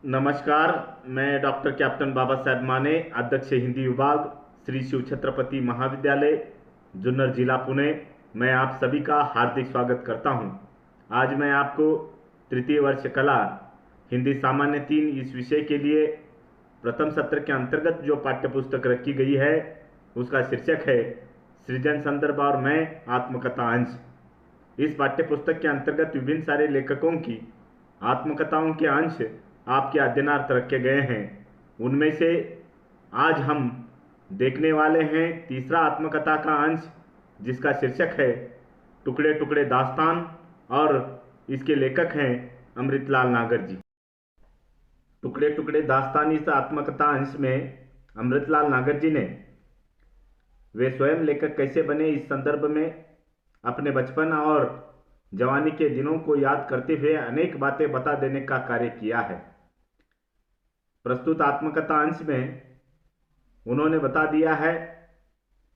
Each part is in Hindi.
नमस्कार। मैं डॉक्टर कैप्टन बाबा साहेब माने, अध्यक्ष हिंदी विभाग, श्री शिव छत्रपति महाविद्यालय, जुन्नर जिला पुणे। मैं आप सभी का हार्दिक स्वागत करता हूं। आज मैं आपको तृतीय वर्ष कला हिंदी सामान्य 3 इस विषय के लिए प्रथम सत्र के अंतर्गत जो पाठ्यपुस्तक रखी गई है उसका शीर्षक है सृजन संदर्भ और मैं आत्मकथा अंश। इस पाठ्यपुस्तक के अंतर्गत विभिन्न सारे लेखकों की आत्मकथाओं के अंश आपके अध्ययनार्थ रखे गए हैं। उनमें से आज हम देखने वाले हैं तीसरा आत्मकथा का अंश, जिसका शीर्षक है टुकड़े टुकड़े दास्तान, और इसके लेखक हैं अमृतलाल नागर जी। टुकड़े टुकड़े दास्तान इस आत्मकथा अंश में अमृतलाल नागर जी ने वे स्वयं लेखक कैसे बने इस संदर्भ में अपने बचपन और जवानी के दिनों को याद करते हुए अनेक बातें बता देने का कार्य किया है। प्रस्तुत आत्मकथा अंश में उन्होंने बता दिया है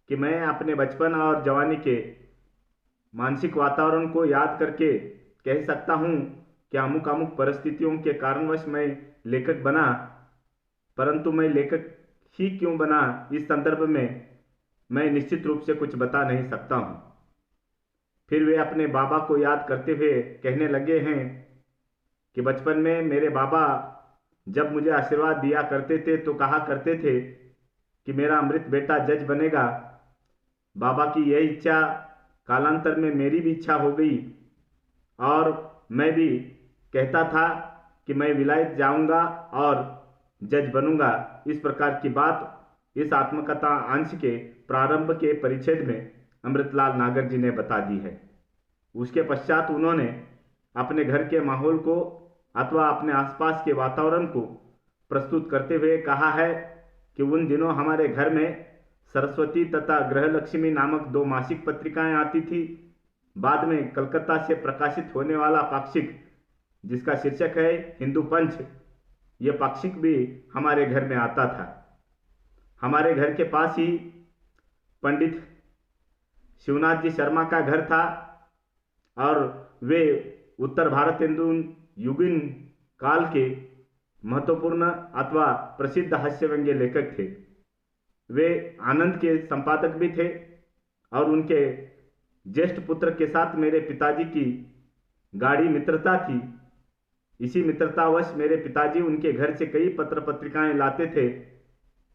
कि मैं अपने बचपन और जवानी के मानसिक वातावरण को याद करके कह सकता हूँ कि अमुक अमुक परिस्थितियों के कारणवश मैं लेखक बना, परंतु मैं लेखक ही क्यों बना इस संदर्भ में मैं निश्चित रूप से कुछ बता नहीं सकता हूँ। फिर वे अपने बाबा को याद करते हुए कहने लगे हैं कि बचपन में मेरे बाबा जब मुझे आशीर्वाद दिया करते थे तो कहा करते थे कि मेरा अमृत बेटा जज बनेगा। बाबा की यह इच्छा कालांतर में मेरी भी इच्छा हो गई और मैं भी कहता था कि मैं विलायत जाऊंगा और जज बनूंगा। इस प्रकार की बात इस आत्मकथा अंश के प्रारंभ के परिच्छेद में अमृतलाल नागर जी ने बता दी है। उसके पश्चात उन्होंने अपने घर के माहौल को अथवा अपने आसपास के वातावरण को प्रस्तुत करते हुए कहा है कि उन दिनों हमारे घर में सरस्वती तथा गृहलक्ष्मी नामक 2 मासिक पत्रिकाएं आती थी। बाद में कलकत्ता से प्रकाशित होने वाला पाक्षिक, जिसका शीर्षक है हिंदू पंच, यह पाक्षिक भी हमारे घर में आता था। हमारे घर के पास ही पंडित शिवनाथ जी शर्मा का घर था और वे उत्तर भारतेंदु युगीन काल के महत्वपूर्ण अथवा प्रसिद्ध हास्य व्यंग्य लेखक थे। वे आनंद के संपादक भी थे और उनके ज्येष्ठ पुत्र के साथ मेरे पिताजी की गाढ़ी मित्रता थी। इसी मित्रतावश मेरे पिताजी उनके घर से कई पत्र पत्रिकाएं लाते थे,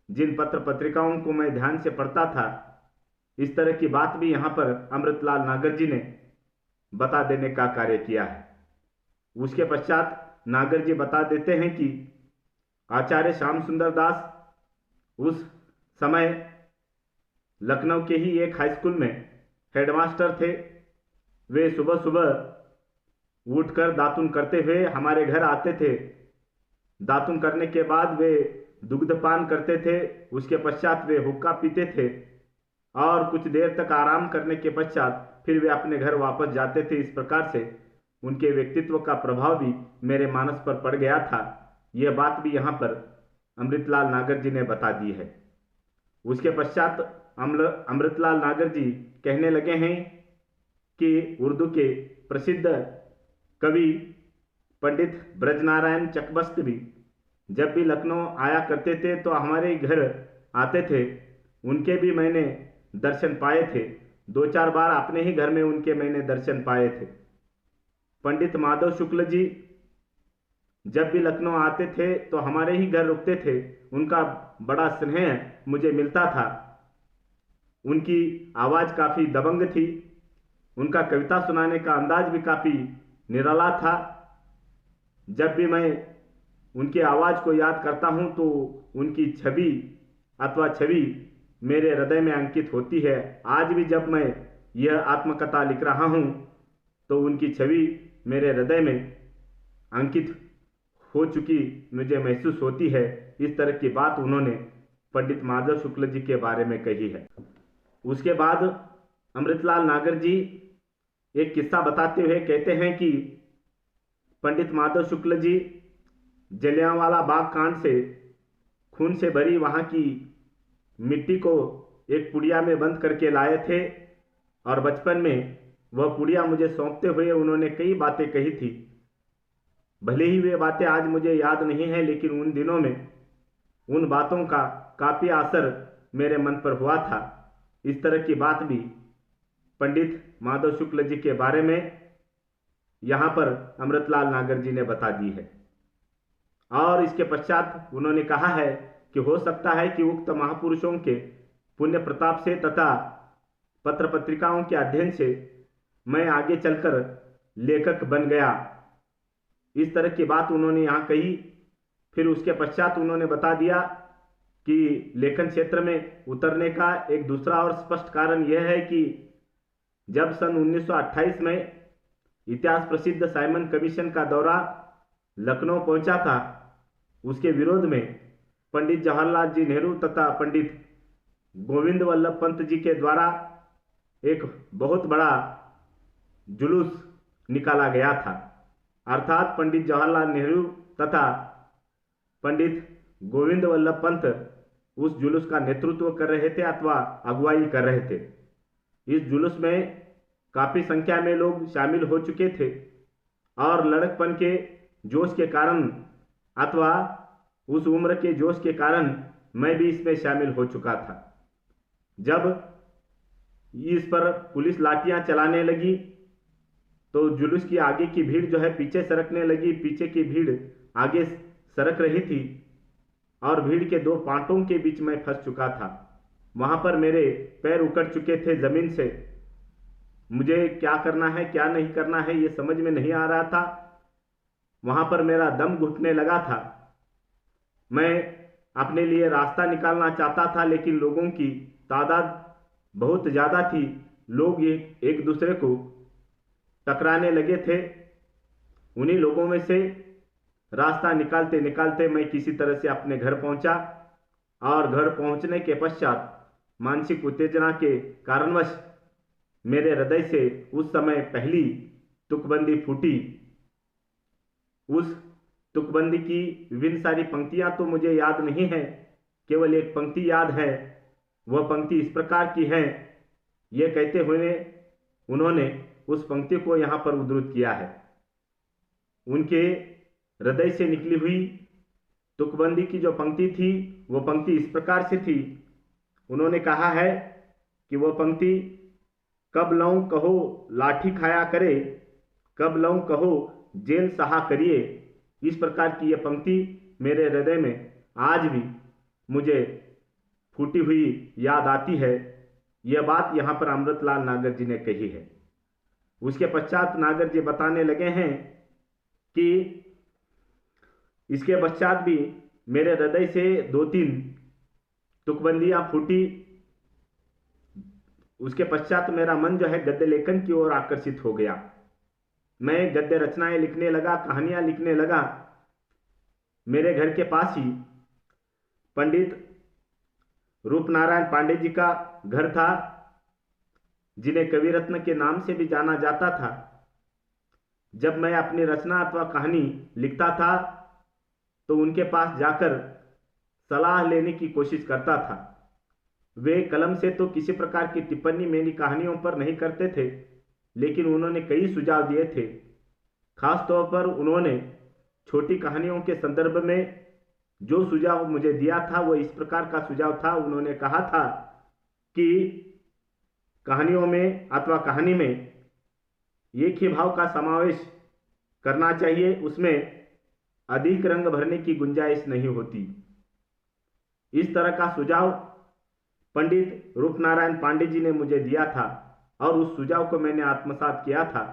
जिन पत्र पत्रिकाओं को मैं ध्यान से पढ़ता था। इस तरह की बात भी यहाँ पर अमृतलाल नागर जी ने बता देने का कार्य किया है। उसके पश्चात नागर जी बता देते हैं कि आचार्य श्याम सुंदर दास उस समय लखनऊ के ही एक हाई स्कूल में हेडमास्टर थे। वे सुबह सुबह उठकर दातुन करते हुए हमारे घर आते थे। दातुन करने के बाद वे दुग्धपान करते थे। उसके पश्चात वे हुक्का पीते थे और कुछ देर तक आराम करने के पश्चात फिर वे अपने घर वापस जाते थे। इस प्रकार से उनके व्यक्तित्व का प्रभाव भी मेरे मानस पर पड़ गया था। यह बात भी यहाँ पर अमृतलाल नागर जी ने बता दी है। उसके पश्चात अमृतलाल नागर जी कहने लगे हैं कि उर्दू के प्रसिद्ध कवि पंडित ब्रजनारायण चकबस्त भी जब भी लखनऊ आया करते थे तो हमारे घर आते थे। उनके भी मैंने दर्शन पाए थे। 2-4 बार अपने ही घर में उनके मैंने दर्शन पाए थे। पंडित माधव शुक्ल जी जब भी लखनऊ आते थे तो हमारे ही घर रुकते थे। उनका बड़ा स्नेह मुझे मिलता था। उनकी आवाज़ काफ़ी दबंग थी। उनका कविता सुनाने का अंदाज भी काफ़ी निराला था। जब भी मैं उनकी आवाज़ को याद करता हूँ तो उनकी छवि मेरे हृदय में अंकित होती है। आज भी जब मैं यह आत्मकथा लिख रहा हूँ तो उनकी छवि मेरे हृदय में अंकित हो चुकी मुझे महसूस होती है। इस तरह की बात उन्होंने पंडित माधव शुक्ल जी के बारे में कही है। उसके बाद अमृतलाल नागर जी एक किस्सा बताते हुए कहते हैं कि पंडित माधव शुक्ल जी जलियांवाला बाग कांड से खून से भरी वहाँ की मिट्टी को एक पुड़िया में बंद करके लाए थे और बचपन में वह पुड़िया मुझे सौंपते हुए उन्होंने कई बातें कही थी। भले ही वे बातें आज मुझे याद नहीं है, लेकिन उन दिनों में उन बातों का काफ़ी असर मेरे मन पर हुआ था। इस तरह की बात भी पंडित माधव शुक्ल जी के बारे में यहाँ पर अमृतलाल नागर जी ने बता दी है। और इसके पश्चात उन्होंने कहा है कि हो सकता है कि उक्त महापुरुषों के पुण्य प्रताप से तथा पत्र पत्रिकाओं के अध्ययन से मैं आगे चलकर लेखक बन गया। इस तरह की बात उन्होंने यहाँ कही। फिर उसके पश्चात उन्होंने बता दिया कि लेखन क्षेत्र में उतरने का एक दूसरा और स्पष्ट कारण यह है कि जब सन 1928 में इतिहास प्रसिद्ध साइमन कमीशन का दौरा लखनऊ पहुंचा था, उसके विरोध में पंडित जवाहरलाल जी नेहरू तथा पंडित गोविंद वल्लभ पंत जी के द्वारा एक बहुत बड़ा जुलूस निकाला गया था। अर्थात पंडित जवाहरलाल नेहरू तथा पंडित गोविंद वल्लभ पंत उस जुलूस का नेतृत्व कर रहे थे अथवा अगुवाई कर रहे थे। इस जुलूस में काफ़ी संख्या में लोग शामिल हो चुके थे और लड़कपन के जोश के कारण अथवा उस उम्र के जोश के कारण मैं भी इसमें शामिल हो चुका था। जब इस पर पुलिस लाठियां चलाने लगी तो जुलूस की आगे की भीड़ जो है पीछे सरकने लगी, पीछे की भीड़ आगे सरक रही थी और भीड़ के दो पांटों के बीच में फंस चुका था। वहां पर मेरे पैर उकड़ चुके थे जमीन से। मुझे क्या करना है क्या नहीं करना है ये समझ में नहीं आ रहा था। वहां पर मेरा दम घुटने लगा था। मैं अपने लिए रास्ता निकालना चाहता था, लेकिन लोगों की तादाद बहुत ज़्यादा थी। लोग एक दूसरे को टकराने लगे थे। उन्हीं लोगों में से रास्ता निकालते निकालते मैं किसी तरह से अपने घर पहुंचा और घर पहुंचने के पश्चात मानसिक उत्तेजना के कारणवश मेरे हृदय से उस समय पहली तुकबंदी फूटी। उस तुकबंदी की विभिन्न सारी पंक्तियां तो मुझे याद नहीं है, केवल एक पंक्ति याद है। वह पंक्ति इस प्रकार की है, यह कहते हुए उन्होंने उस पंक्ति को यहाँ पर उद्धृत किया है। उनके हृदय से निकली हुई तुकबंदी की जो पंक्ति थी वो पंक्ति इस प्रकार से थी। उन्होंने कहा है कि वह पंक्ति, कब लऊं कहो लाठी खाया करे, कब लऊं कहो जेल सहा करिए। इस प्रकार की यह पंक्ति मेरे हृदय में आज भी मुझे फूटी हुई याद आती है। यह बात यहाँ पर अमृतलाल नागर जी ने कही है। उसके पश्चात नागर जी बताने लगे हैं कि इसके पश्चात भी मेरे हृदय से 2-3 तुकबंदियां फूटी। उसके पश्चात मेरा मन जो है गद्य लेखन की ओर आकर्षित हो गया। मैं गद्य रचनाएं लिखने लगा, कहानियां लिखने लगा। मेरे घर के पास ही पंडित रूपनारायण पांडे जी का घर था, जिन्हें कवि रत्न के नाम से भी जाना जाता था। जब मैं अपनी रचना अथवा कहानी लिखता था तो उनके पास जाकर सलाह लेने की कोशिश करता था। वे कलम से तो किसी प्रकार की टिप्पणी मेरी कहानियों पर नहीं करते थे, लेकिन उन्होंने कई सुझाव दिए थे। खास तौर पर उन्होंने छोटी कहानियों के संदर्भ में जो सुझाव मुझे दिया था वो इस प्रकार का सुझाव था। उन्होंने कहा था कि कहानियों में अथवा कहानी में एक ही भाव का समावेश करना चाहिए, उसमें अधिक रंग भरने की गुंजाइश नहीं होती। इस तरह का सुझाव पंडित रूपनारायण पांडे जी ने मुझे दिया था और उस सुझाव को मैंने आत्मसात किया था।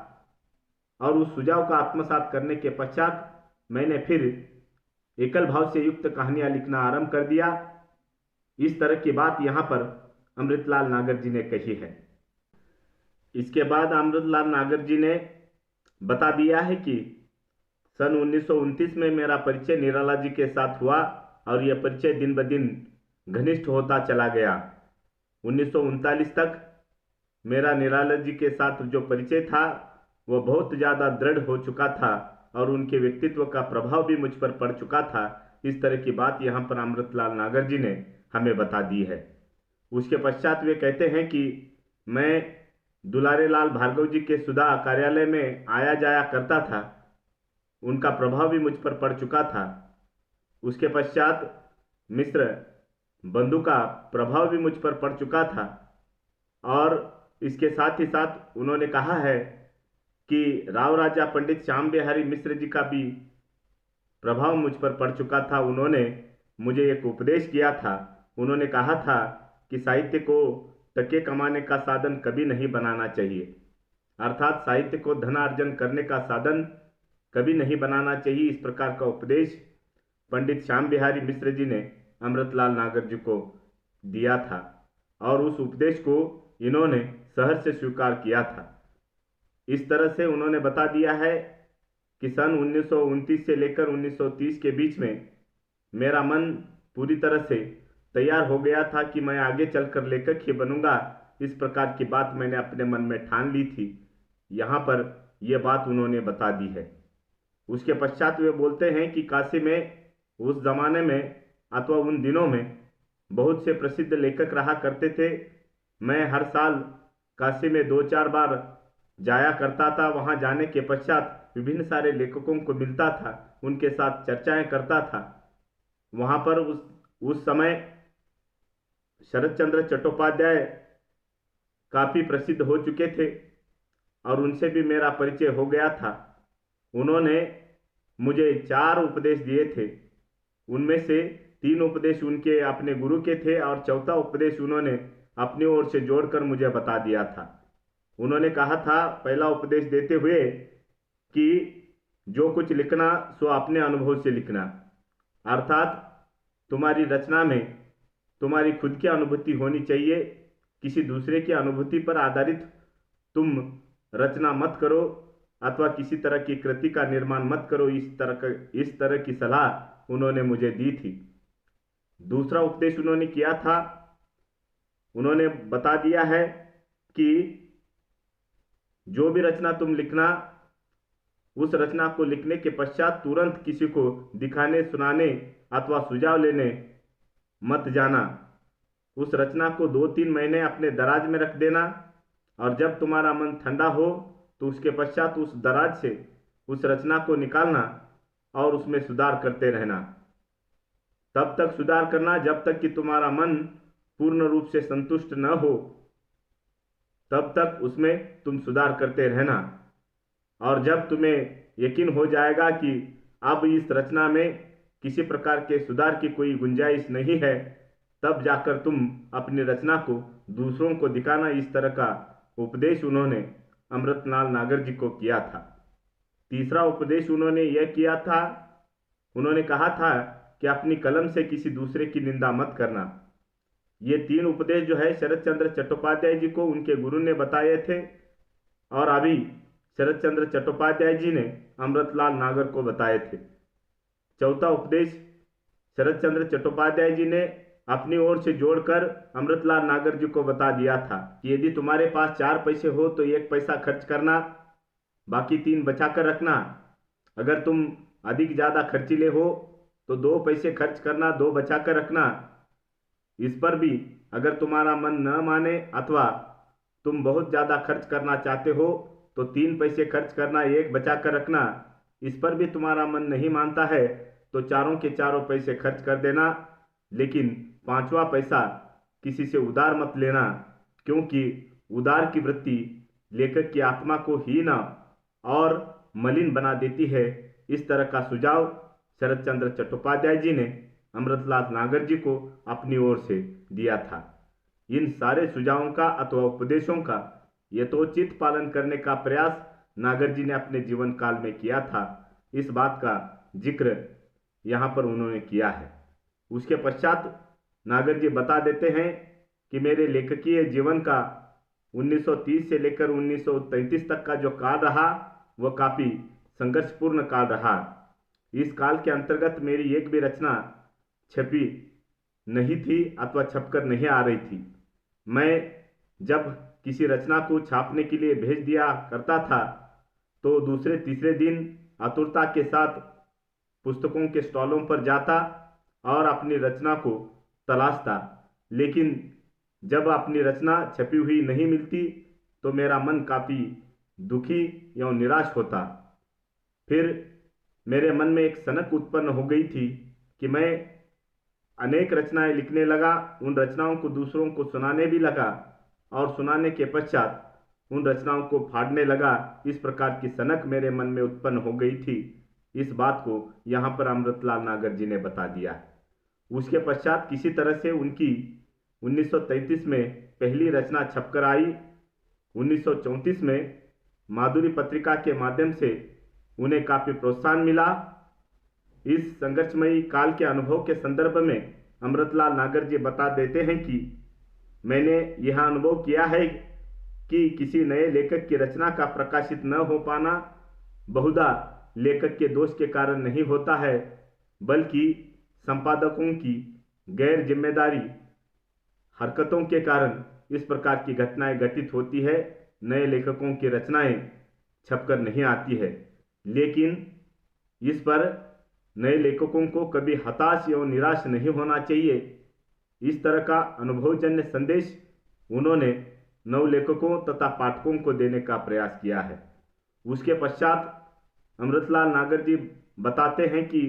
और उस सुझाव का आत्मसात करने के पश्चात मैंने फिर एकल भाव से युक्त कहानियां लिखना आरंभ कर दिया। इस तरह की बात यहाँ पर अमृतलाल नागर जी ने कही है। इसके बाद अमृतलाल नागर जी ने बता दिया है कि सन 1929 में मेरा परिचय निराला जी के साथ हुआ और यह परिचय दिन ब दिन घनिष्ठ होता चला गया। 1939 तक मेरा निराला जी के साथ जो परिचय था वह बहुत ज़्यादा दृढ़ हो चुका था और उनके व्यक्तित्व का प्रभाव भी मुझ पर पड़ चुका था। इस तरह की बात यहाँ पर अमृतलाल नागर जी ने हमें बता दी है। उसके पश्चात वे कहते हैं कि मैं दुलारे लाल भार्गव जी के सुधा कार्यालय में आया जाया करता था। उनका प्रभाव भी मुझ पर पड़ चुका था। उसके पश्चात मिस्र बंधु का प्रभाव भी मुझ पर पड़ चुका था। और इसके साथ ही साथ उन्होंने कहा है कि राव राजा पंडित श्याम बिहारी मिश्र जी का भी प्रभाव मुझ पर पड़ चुका था। उन्होंने मुझे एक उपदेश किया था। उन्होंने कहा था कि साहित्य को टके कमाने का साधन कभी नहीं बनाना चाहिए, अर्थात साहित्य को धनार्जन करने का साधन कभी नहीं बनाना चाहिए। इस प्रकार का उपदेश पंडित श्याम बिहारी मिश्र जी ने अमृतलाल नागर जी को दिया था और उस उपदेश को इन्होंने सहर्ष से स्वीकार किया था। इस तरह से उन्होंने बता दिया है कि सन 1929 से लेकर 1930 के बीच में मेरा मन पूरी तरह से तैयार हो गया था कि मैं आगे चलकर लेखक ही बनूंगा। इस प्रकार की बात मैंने अपने मन में ठान ली थी। यहाँ पर यह बात उन्होंने बता दी है। उसके पश्चात वे बोलते हैं कि काशी में उस जमाने में अथवा उन दिनों में बहुत से प्रसिद्ध लेखक रहा करते थे। मैं हर साल काशी में 2-4 बार जाया करता था। वहाँ जाने के पश्चात विभिन्न सारे लेखकों को मिलता था, उनके साथ चर्चाएं करता था। वहाँ पर उस समय शरत चंद्र चट्टोपाध्याय काफ़ी प्रसिद्ध हो चुके थे और उनसे भी मेरा परिचय हो गया था। उन्होंने मुझे 4 उपदेश दिए थे। उनमें से 3 उपदेश उनके अपने गुरु के थे और चौथा उपदेश उन्होंने अपनी ओर से जोड़कर मुझे बता दिया था। उन्होंने कहा था पहला उपदेश देते हुए कि जो कुछ लिखना सो अपने अनुभव से लिखना, अर्थात तुम्हारी रचना में तुम्हारी खुद की अनुभूति होनी चाहिए। किसी दूसरे की अनुभूति पर आधारित तुम रचना मत करो अथवा किसी तरह की कृति का निर्माण मत करो। इस तरह की सलाह उन्होंने मुझे दी थी। दूसरा उपदेश उन्होंने किया था, उन्होंने बता दिया है कि जो भी रचना तुम लिखना, उस रचना को लिखने के पश्चात तुरंत किसी को दिखाने, सुनाने अथवा सुझाव लेने मत जाना। उस रचना को 2-3 महीने अपने दराज में रख देना और जब तुम्हारा मन ठंडा हो तो उसके पश्चात उस दराज से उस रचना को निकालना और उसमें सुधार करते रहना। तब तक सुधार करना जब तक कि तुम्हारा मन पूर्ण रूप से संतुष्ट न हो, तब तक उसमें तुम सुधार करते रहना। और जब तुम्हें यकीन हो जाएगा कि अब इस रचना में किसी प्रकार के सुधार की कोई गुंजाइश नहीं है, तब जाकर तुम अपनी रचना को दूसरों को दिखाना। इस तरह का उपदेश उन्होंने अमृतलाल नागर जी को किया था। तीसरा उपदेश उन्होंने यह किया था, उन्होंने कहा था कि अपनी कलम से किसी दूसरे की निंदा मत करना। ये 3 उपदेश जो है शरत चंद्र चट्टोपाध्याय जी को उनके गुरु ने बताए थे और अभी शरत चंद्र चट्टोपाध्याय जी ने अमृतलाल नागर को बताए थे। चौथा उपदेश शरत चंद्र चट्टोपाध्याय जी ने अपनी ओर से जोड़कर अमृतलाल नागर जी को बता दिया था कि यदि तुम्हारे पास 4 पैसे हो तो 1 पैसा खर्च करना, बाकी 3 बचा कर रखना। अगर तुम अधिक ज़्यादा खर्चीले हो तो 2 पैसे खर्च करना, 2 बचा कर रखना। इस पर भी अगर तुम्हारा मन न माने अथवा तुम बहुत ज़्यादा खर्च करना चाहते हो तो 3 पैसे खर्च करना, 1 बचा कर रखना। इस पर भी तुम्हारा मन नहीं मानता है तो चारों के चारों पैसे खर्च कर देना, लेकिन 5वां पैसा किसी से उधार मत लेना, क्योंकि उधार की वृत्ति लेखक की आत्मा को हीन और मलिन बना देती है। इस तरह का सुझाव शरत चंद्र चट्टोपाध्याय जी ने अमृतलाल नागर जी को अपनी ओर से दिया था। इन सारे सुझावों का अथवा उपदेशों का यथोचित पालन करने का प्रयास नागर जी ने अपने जीवन काल में किया था। इस बात का जिक्र यहाँ पर उन्होंने किया है। उसके पश्चात नागर जी बता देते हैं कि मेरे लेखकीय जीवन का 1930 से लेकर 1933 तक का जो काल रहा वह काफ़ी संघर्षपूर्ण काल रहा। इस काल के अंतर्गत मेरी एक भी रचना छपी नहीं थी अथवा छपकर नहीं आ रही थी। मैं जब किसी रचना को छापने के लिए भेज दिया करता था तो दूसरे तीसरे दिन आतुरता के साथ पुस्तकों के स्टॉलों पर जाता और अपनी रचना को तलाशता, लेकिन जब अपनी रचना छपी हुई नहीं मिलती तो मेरा मन काफ़ी दुखी एवं निराश होता। फिर मेरे मन में एक सनक उत्पन्न हो गई थी कि मैं अनेक रचनाएं लिखने लगा, उन रचनाओं को दूसरों को सुनाने भी लगा और सुनाने के पश्चात उन रचनाओं को फाड़ने लगा। इस प्रकार की सनक मेरे मन में उत्पन्न हो गई थी। इस बात को यहाँ पर अमृतलाल नागर जी ने बता दिया। उसके पश्चात किसी तरह से उनकी 1933 में पहली रचना छपकर आई। 1934 में माधुरी पत्रिका के माध्यम से उन्हें काफी प्रोत्साहन मिला। इस संघर्षमयी काल के अनुभव के संदर्भ में अमृतलाल नागर जी बता देते हैं कि मैंने यह अनुभव किया है कि किसी नए लेखक की रचना का प्रकाशित न हो पाना बहुधा लेखक के दोष के कारण नहीं होता है, बल्कि संपादकों की गैर जिम्मेदारी हरकतों के कारण इस प्रकार की घटनाएं घटित होती है। नए लेखकों की रचनाएं छपकर नहीं आती है, लेकिन इस पर नए लेखकों को कभी हताश एवं निराश नहीं होना चाहिए। इस तरह का अनुभवजन्य संदेश उन्होंने नव लेखकों तथा पाठकों को देने का प्रयास किया है। उसके पश्चात अमृतलाल नागर जी बताते हैं कि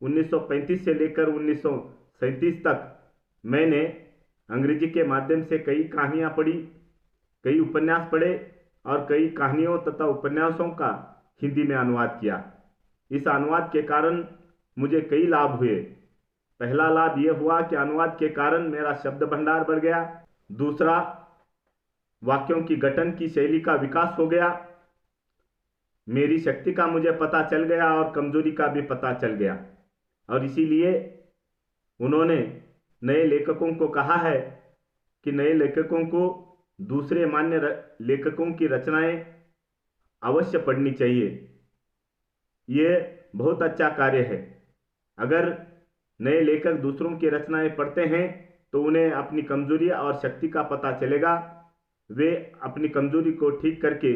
1935 से लेकर 1937 तक मैंने अंग्रेजी के माध्यम से कई कहानियाँ पढ़ी, कई उपन्यास पढ़े और कई कहानियों तथा उपन्यासों का हिंदी में अनुवाद किया। इस अनुवाद के कारण मुझे कई लाभ हुए। पहला लाभ यह हुआ कि अनुवाद के कारण मेरा शब्द भंडार बढ़ गया। दूसरा, वाक्यों की गठन की शैली का विकास हो गया। मेरी शक्ति का मुझे पता चल गया और कमजोरी का भी पता चल गया। और इसीलिए उन्होंने नए लेखकों को कहा है कि नए लेखकों को दूसरे मान्य लेखकों की रचनाएं अवश्य पढ़नी चाहिए। ये बहुत अच्छा कार्य है। अगर नए लेखक दूसरों की रचनाएं पढ़ते हैं तो उन्हें अपनी कमजोरी और शक्ति का पता चलेगा। वे अपनी कमजोरी को ठीक करके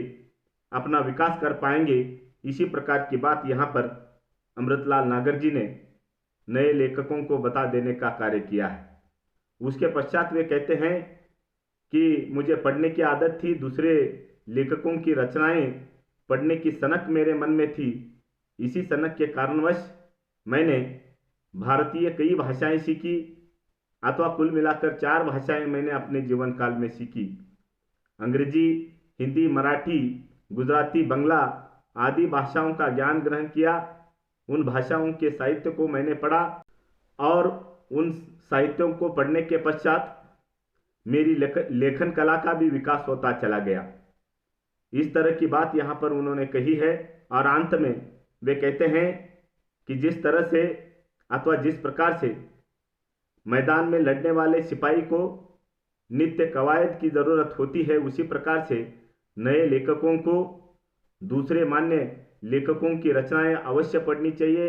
अपना विकास कर पाएंगे। इसी प्रकार की बात यहाँ पर अमृतलाल नागर जी ने नए लेखकों को बता देने का कार्य किया है। उसके पश्चात वे कहते हैं कि मुझे पढ़ने की आदत थी, दूसरे लेखकों की रचनाएं पढ़ने की सनक मेरे मन में थी। इसी सनक के कारणवश मैंने भारतीय कई भाषाएं सीखी, अथवा कुल मिलाकर 4 भाषाएं मैंने अपने जीवन काल में सीखी। अंग्रेजी, हिंदी, मराठी, गुजराती, बंगला आदि भाषाओं का ज्ञान ग्रहण किया। उन भाषाओं के साहित्य को मैंने पढ़ा और उन साहित्यों को पढ़ने के पश्चात मेरी लेखन कला का भी विकास होता चला गया। इस तरह की बात यहाँ पर उन्होंने कही है। और अंत में वे कहते हैं कि जिस तरह से अथवा जिस प्रकार से मैदान में लड़ने वाले सिपाही को नित्य कवायद की जरूरत होती है, उसी प्रकार से नए लेखकों को दूसरे मान्य लेखकों की रचनाएं अवश्य पढ़नी चाहिए।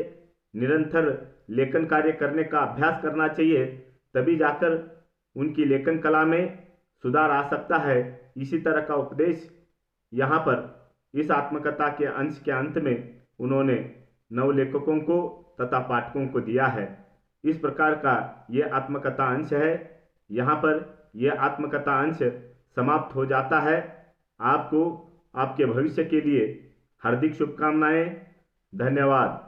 निरंतर लेखन कार्य करने का अभ्यास करना चाहिए, तभी जाकर उनकी लेखन कला में सुधार आ सकता है। इसी तरह का उपदेश यहाँ पर इस आत्मकथा के अंश के अंत में उन्होंने नव लेखकों को तथा पाठकों को दिया है। इस प्रकार का यह आत्मकथा अंश है। यहाँ पर यह आत्मकथा अंश समाप्त हो जाता है। आपको आपके भविष्य के लिए हार्दिक शुभकामनाएं। धन्यवाद।